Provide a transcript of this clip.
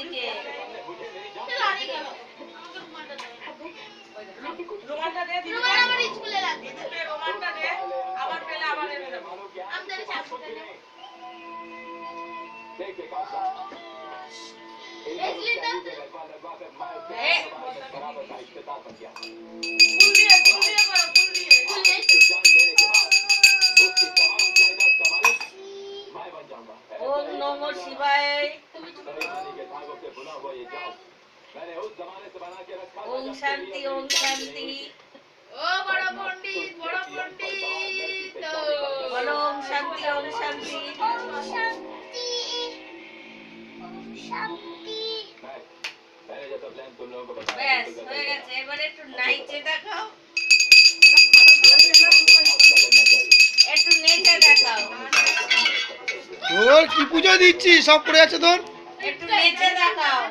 এদিকে রোমানটা দে দিদি রোমান আমার স্কুলে লাগবে রোমানটা দে আবার পেলে আবার এনে দেব আমাদের সামনে এসলি তো ফুল দিয়ে করো ফুল দিয়ে ওম নমঃ শিবায় ওম শান্তি ওম শান্তি ও বড় পণ্ডিত বলো ওম শান্তি ওম শান্তি শান্তি শান্তি ব্যাস হয়ে গেছে এবারে একটু নাইচে দেখাও একটু নেচে দেখাও তোর কি পুজো দিচ্ছি সব পড়ে আছে তোর একটু নেচে দেখাও